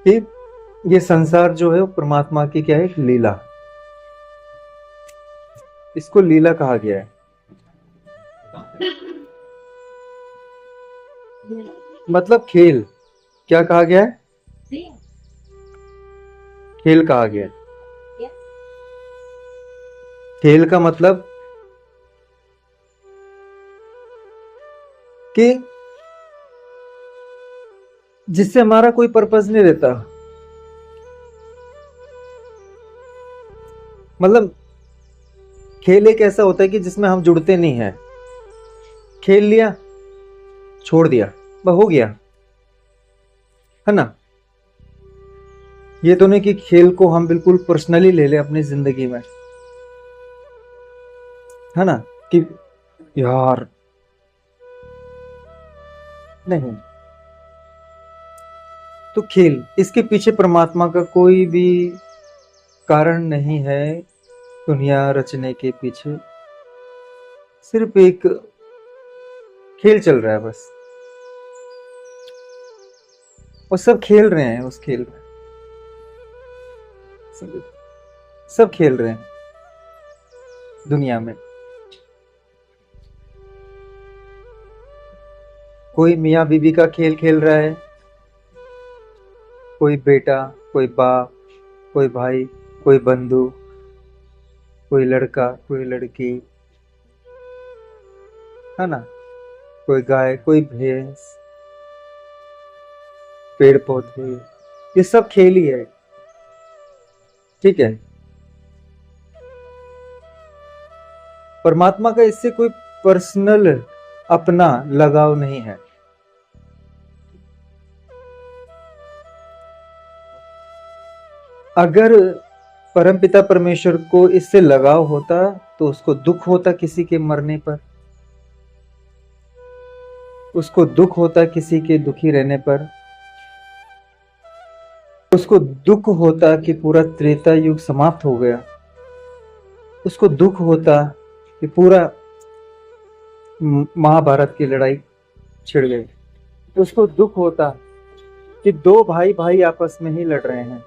कि ये संसार जो है वो परमात्मा की क्या है, एक लीला। इसको लीला कहा गया है। मतलब खेल। क्या कहा गया है? खेल कहा गया है। खेल का मतलब कि जिससे हमारा कोई पर्पस नहीं रहता। मतलब खेल एक ऐसा होता है कि जिसमें हम जुड़ते नहीं हैं। खेल लिया, छोड़ दिया, बस हो गया, है ना। ये तो नहीं कि खेल को हम बिल्कुल पर्सनली ले लें अपनी जिंदगी में, है ना, कि यार नहीं। तो खेल, इसके पीछे परमात्मा का कोई भी कारण नहीं है। दुनिया रचने के पीछे सिर्फ एक खेल चल रहा है बस, और सब खेल रहे हैं उस खेल में। सब खेल रहे हैं दुनिया में। कोई मियाँ बीवी का खेल खेल रहा है, कोई बेटा, कोई बाप, कोई भाई, कोई बंधु, कोई लड़का, कोई लड़की, है ना, कोई गाय, कोई भैंस, पेड़ पौधे, ये सब खेल ही है। ठीक है। परमात्मा का इससे कोई पर्सनल अपना लगाव नहीं है। अगर परमपिता परमेश्वर को इससे लगाव होता तो उसको दुख होता किसी के मरने पर, उसको दुख होता किसी के दुखी रहने पर, उसको दुख होता कि पूरा त्रेता युग समाप्त हो गया, उसको दुख होता कि पूरा महाभारत की लड़ाई छिड़ गई, उसको दुख होता कि दो भाई भाई आपस में ही लड़ रहे हैं,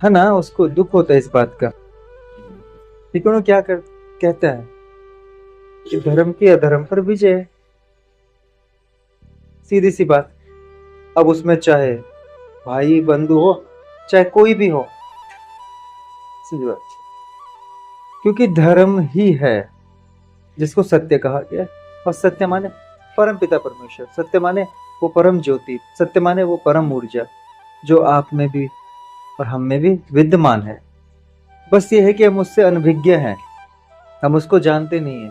है ना। उसको दुख होता है इस बात का। लेकिन वो क्या कहता है कि धर्म की अधर्म पर विजय है। सीधी सी बात। अब उसमें चाहे भाई बंधु हो, चाहे कोई भी हो, सीधी बात, क्योंकि धर्म ही है जिसको सत्य कहा गया। और सत्य माने परम पिता परमेश्वर, सत्य माने वो परम ज्योति, सत्य माने वो परम ऊर्जा जो आप में भी और हम में भी विद्यमान है। बस ये है कि हम उससे अनभिज्ञ हैं, हम उसको जानते नहीं है।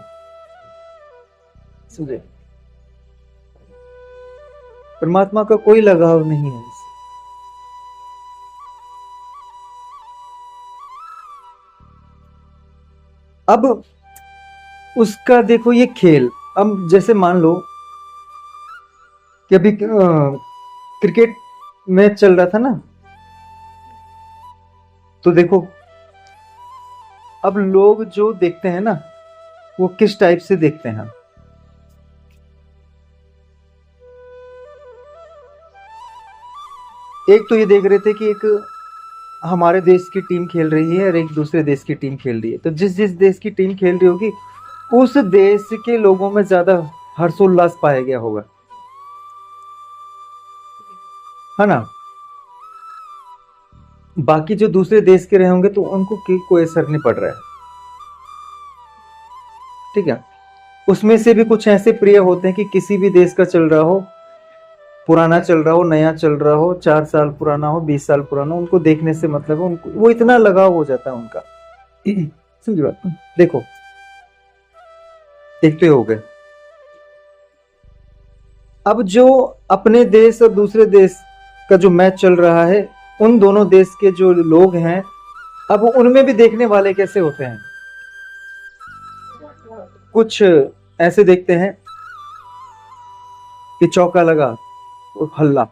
समझे? परमात्मा का कोई लगाव नहीं है इससे। अब उसका देखो ये खेल। अब जैसे मान लो कि अभी क्रिकेट मैच चल रहा था ना, तो देखो अब लोग जो देखते हैं ना वो किस टाइप से देखते हैं। एक तो ये देख रहे थे कि एक हमारे देश की टीम खेल रही है और एक दूसरे देश की टीम खेल रही है, तो जिस जिस देश की टीम खेल रही होगी उस देश के लोगों में ज्यादा हर्षोल्लास पाया गया होगा, है ना। बाकी जो दूसरे देश के रहे होंगे तो उनको कोई असर नहीं पड़ रहा है। ठीक है। उसमें से भी कुछ ऐसे प्रिय होते हैं कि किसी भी देश का चल रहा हो, पुराना चल रहा हो, नया चल रहा हो, 4 साल पुराना हो, 20 साल पुराना हो, उनको देखने से मतलब है, उनको वो इतना लगाव हो जाता है उनका। समझ बात? देखो एक तो हो गए। अब जो अपने देश और दूसरे देश का जो मैच चल रहा है, उन दोनों देश के जो लोग हैं, अब उनमें भी देखने वाले कैसे होते हैं। कुछ ऐसे देखते हैं कि चौका लगा तो हल्ला,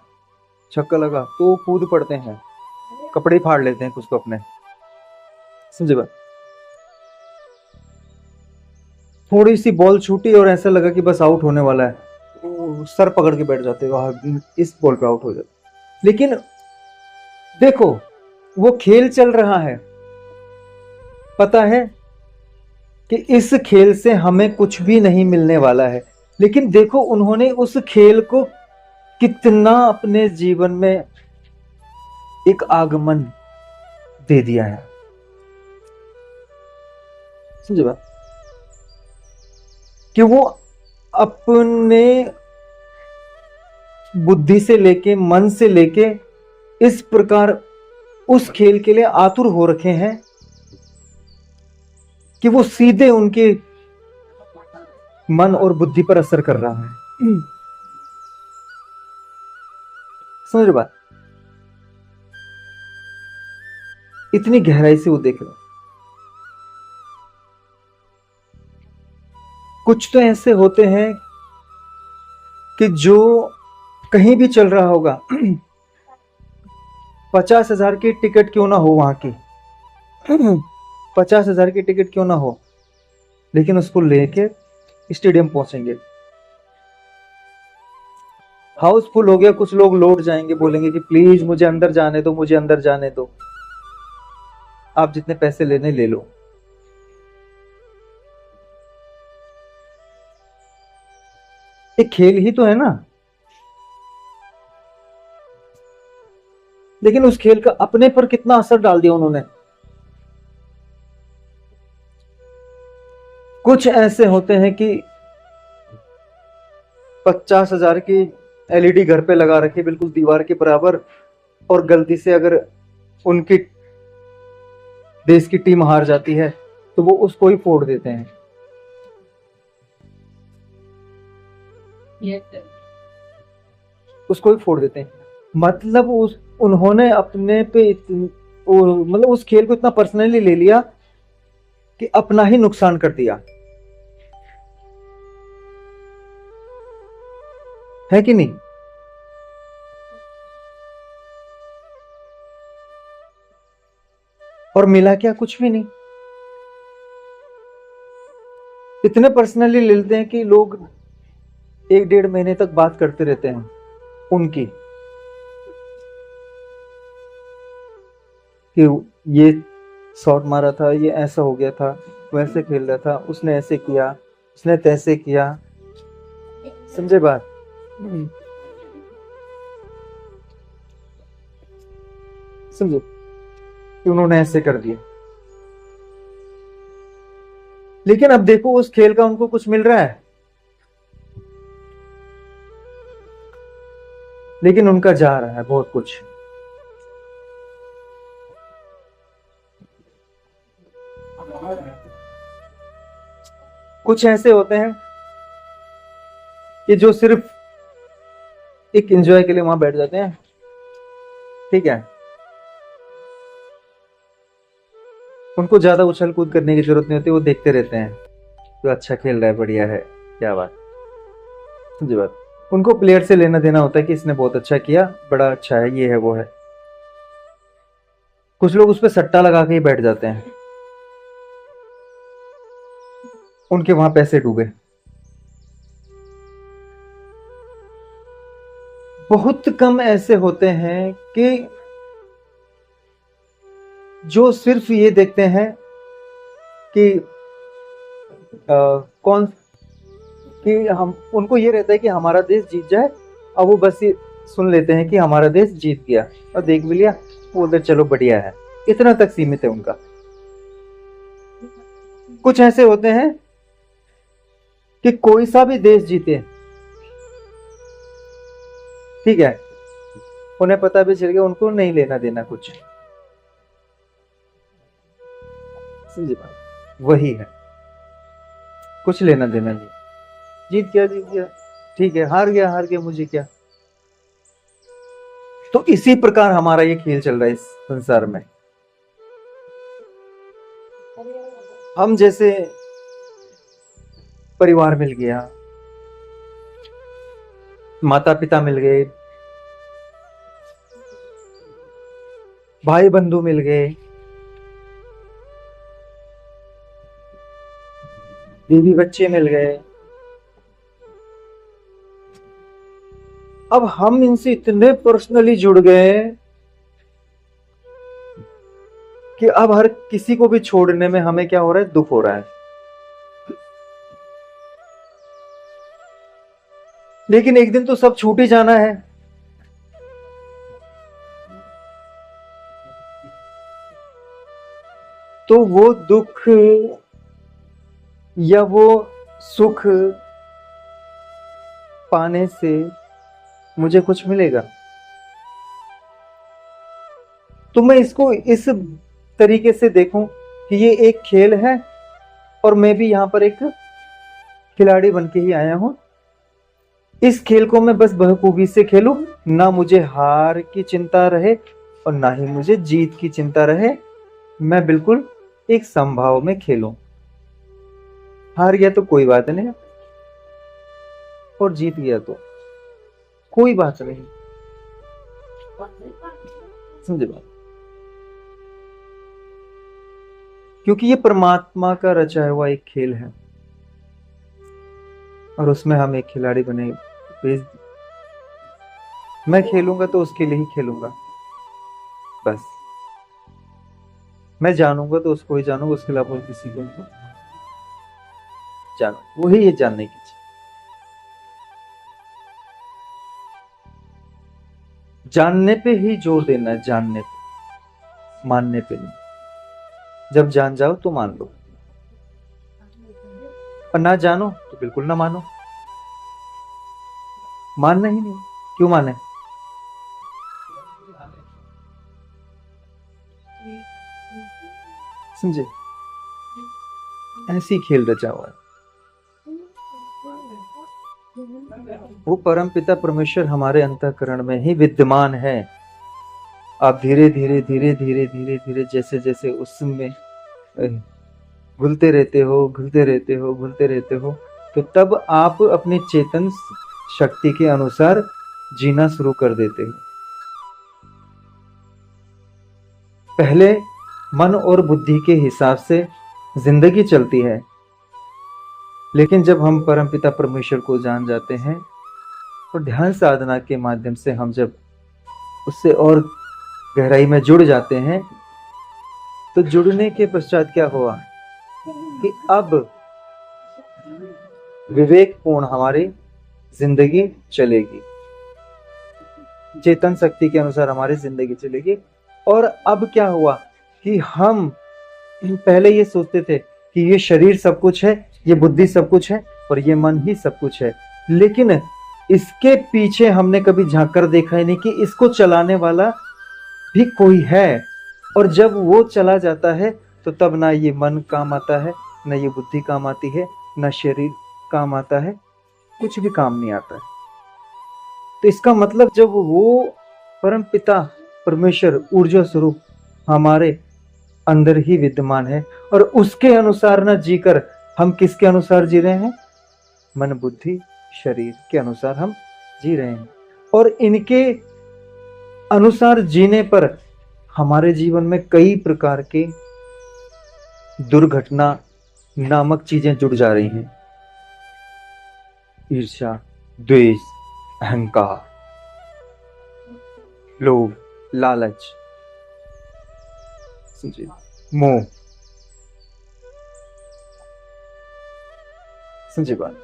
छक्का लगा तो कूद पड़ते हैं, कपड़े फाड़ लेते हैं कुछ तो अपने। समझे बात? थोड़ी सी बॉल छूटी और ऐसा लगा कि बस आउट होने वाला है, वो सर पकड़ के बैठ जाते हैं, इस बॉल पे आउट हो जाते। लेकिन देखो, वो खेल चल रहा है, पता है कि इस खेल से हमें कुछ भी नहीं मिलने वाला है, लेकिन देखो उन्होंने उस खेल को कितना अपने जीवन में एक आगमन दे दिया है। समझे बात? कि वो अपने बुद्धि से लेके, मन से लेके इस प्रकार उस खेल के लिए आतुर हो रखे हैं कि वो सीधे उनके मन और बुद्धि पर असर कर रहा है। समझ रहे बात? इतनी गहराई से वो देख रहे। कुछ तो ऐसे होते हैं कि जो कहीं भी चल रहा होगा, 50,000 की टिकट क्यों ना हो वहां की, 50,000 की टिकट क्यों ना हो, लेकिन उसको लेके स्टेडियम पहुंचेंगे। हाउसफुल हो गया, कुछ लोग लौट जाएंगे, बोलेंगे कि प्लीज मुझे अंदर जाने दो, मुझे अंदर जाने दो, आप जितने पैसे लेने ले लो। एक खेल ही तो है ना, लेकिन उस खेल का अपने पर कितना असर डाल दिया उन्होंने। कुछ ऐसे होते हैं कि 50,000 की एलईडी घर पे लगा रखी, बिल्कुल दीवार के बराबर, और गलती से अगर उनकी देश की टीम हार जाती है तो वो उसको ही फोड़ देते हैं। उसको ही फोड़ देते हैं। मतलब उस उन्होंने अपने पे मतलब उस खेल को इतना पर्सनली ले लिया कि अपना ही नुकसान कर दिया, है कि नहीं? और मिला क्या? कुछ भी नहीं। इतने पर्सनली ले लेते हैं कि लोग 1-1.5 महीने तक बात करते रहते हैं उनकी, कि ये शॉट मारा था, ये ऐसा हो गया था, वैसे खेल रहा था, उसने ऐसे किया, उसने तैसे किया। समझे बात? समझो कि उन्होंने ऐसे कर दिया। लेकिन अब देखो उस खेल का उनको कुछ मिल रहा है, लेकिन उनका जा रहा है बहुत कुछ। कुछ ऐसे होते हैं कि जो सिर्फ एक एंजॉय के लिए वहां बैठ जाते हैं, ठीक है, उनको ज्यादा उछल कूद करने की जरूरत नहीं होती, वो देखते रहते हैं तो अच्छा खेल रहा है, बढ़िया है, क्या बात। समझी बात? उनको प्लेयर से लेना देना होता है कि इसने बहुत अच्छा किया, बड़ा अच्छा है, ये है वो है। कुछ लोग उस पर सट्टा लगा के ही बैठ जाते हैं, उनके वहां पैसे डूबे। बहुत कम ऐसे होते हैं कि जो सिर्फ ये देखते हैं कि कौन, कि हम, उनको ये रहता है कि हमारा देश जीत जाए, और वो बस ये सुन लेते हैं कि हमारा देश जीत गया और देख भी लिया, बोलते चलो बढ़िया है, इतना तक सीमित है उनका। कुछ ऐसे होते हैं कि कोई सा भी देश जीते, ठीक है, उन्हें पता भी चल गया, उनको नहीं लेना देना कुछ। समझे बात? वही है, कुछ लेना देना नहीं। जीत गया, जीत गया, ठीक है, हार गया, हार गया, मुझे क्या। तो इसी प्रकार हमारा ये खेल चल रहा है इस संसार में। हम जैसे परिवार मिल गया, माता पिता मिल गए, भाई बंधु मिल गए, बीवी बच्चे मिल गए, अब हम इनसे इतने पर्सनली जुड़ गए हैं कि अब हर किसी को भी छोड़ने में हमें क्या हो रहा है, दुख हो रहा है। लेकिन एक दिन तो सब छूट ही जाना है। तो वो दुख या वो सुख पाने से मुझे कुछ मिलेगा? तो मैं इसको इस तरीके से देखूं कि ये एक खेल है और मैं भी यहां पर एक खिलाड़ी बन के ही आया हूं। इस खेल को मैं बस बखूबी से खेलूं, ना मुझे हार की चिंता रहे और ना ही मुझे जीत की चिंता रहे। मैं बिल्कुल एक समभाव में खेलूं। हार गया तो कोई बात नहीं और जीत गया तो कोई बात नहीं। समझे बात? क्योंकि ये परमात्मा का रचा हुआ एक खेल है और उसमें हम एक खिलाड़ी बने भेज। मैं खेलूंगा तो उसके लिए ही खेलूंगा, बस। मैं जानूंगा तो उसको ही जानूंगा, उसके अलावा किसी को नहीं जानू। वही ये जानने की चीज। जानने पे ही जोर देना है, जानने पे, मानने पे नहीं। जब जान जाओ तो मान लो, और ना जानो तो बिल्कुल ना मानो। मानना ही नहीं, क्यों माने? समझे? ऐसी खेल रचा हुआ है। वो परम पिता परमेश्वर हमारे अंतःकरण में ही विद्यमान है। आप धीरे धीरे धीरे धीरे धीरे धीरे जैसे जैसे उसमें घुलते रहते हो, घुलते रहते हो, घुलते रहते हो, तो तब आप अपनी चेतन शक्ति के अनुसार जीना शुरू कर देते हो। पहले मन और बुद्धि के हिसाब से जिंदगी चलती है, लेकिन जब हम परमपिता परमेश्वर को जान जाते हैं और ध्यान साधना के माध्यम से हम जब उससे और गहराई में जुड़ जाते हैं, तो जुड़ने के पश्चात क्या हुआ कि अब विवेकपूर्ण हमारी जिंदगी चलेगी, चेतन शक्ति के अनुसार हमारी जिंदगी चलेगी। और अब क्या हुआ कि हम पहले ये सोचते थे कि ये शरीर सब कुछ है, ये बुद्धि सब कुछ है और ये मन ही सब कुछ है, लेकिन इसके पीछे हमने कभी झांक कर देखा ही नहीं कि इसको चलाने वाला भी कोई है। और जब वो चला जाता है तो तब ना ये मन काम आता है, ना ये बुद्धि काम आती है, ना शरीर काम आता है, कुछ भी काम नहीं आता है। तो इसका मतलब जब वो परम पिता परमेश्वर ऊर्जा स्वरूप हमारे अंदर ही विद्यमान है और उसके अनुसार ना जीकर हम किसके अनुसार जी रहे हैं? मन बुद्धि शरीर के अनुसार हम जी रहे हैं। और इनके अनुसार जीने पर हमारे जीवन में कई प्रकार के दुर्घटना नामक चीजें जुड़ जा रही हैं। ईर्ष्या, द्वेष, अहंकार, लोभ, लालच, मोह। समझे बात?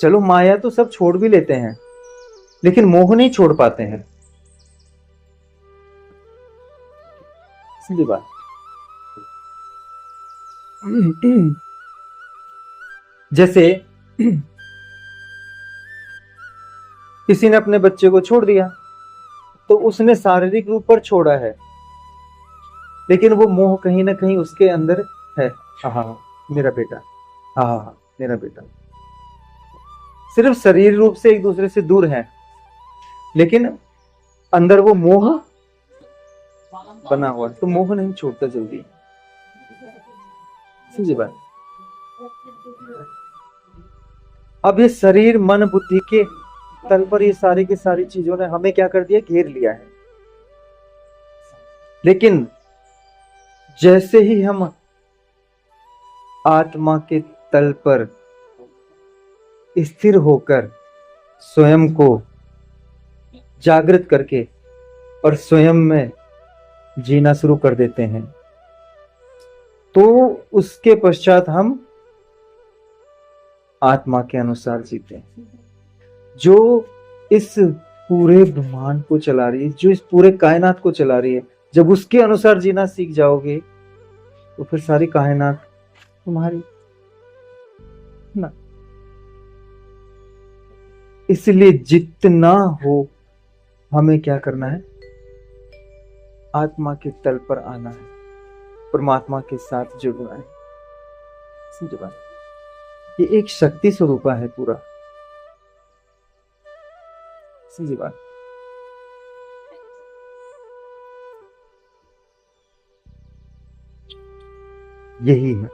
चलो माया तो सब छोड़ भी लेते हैं, लेकिन मोह नहीं छोड़ पाते हैं। समझे बात? जैसे किसी ने अपने बच्चे को छोड़ दिया, तो उसने शारीरिक रूप पर छोड़ा है, लेकिन वो मोह कहीं ना कहीं उसके अंदर है। हाँ मेरा बेटा, हाँ मेरा बेटा। सिर्फ शरीर रूप से एक दूसरे से दूर है, लेकिन अंदर वो मोह बना हुआ है, तो मोह नहीं छोड़ता जल्दी। समझे बात? अब ये शरीर मन बुद्धि के तल पर ये सारी की सारी चीजों ने हमें क्या कर दिया? घेर लिया है। लेकिन जैसे ही हम आत्मा के तल पर स्थिर होकर स्वयं को जागृत करके और स्वयं में जीना शुरू कर देते हैं, तो उसके पश्चात हम आत्मा के अनुसार जीते हैं, जो इस पूरे ब्रह्मांड को चला रही है, जो इस पूरे कायनात को चला रही है। जब उसके अनुसार जीना सीख जाओगे तो फिर सारी कायनात तुम्हारी ना। इसलिए जितना हो हमें क्या करना है, आत्मा के तल पर आना है, परमात्मा के साथ जुड़ना है। समझ बात? ये एक शक्ति स्वरूपा है पूरा। समझ बात? यही है।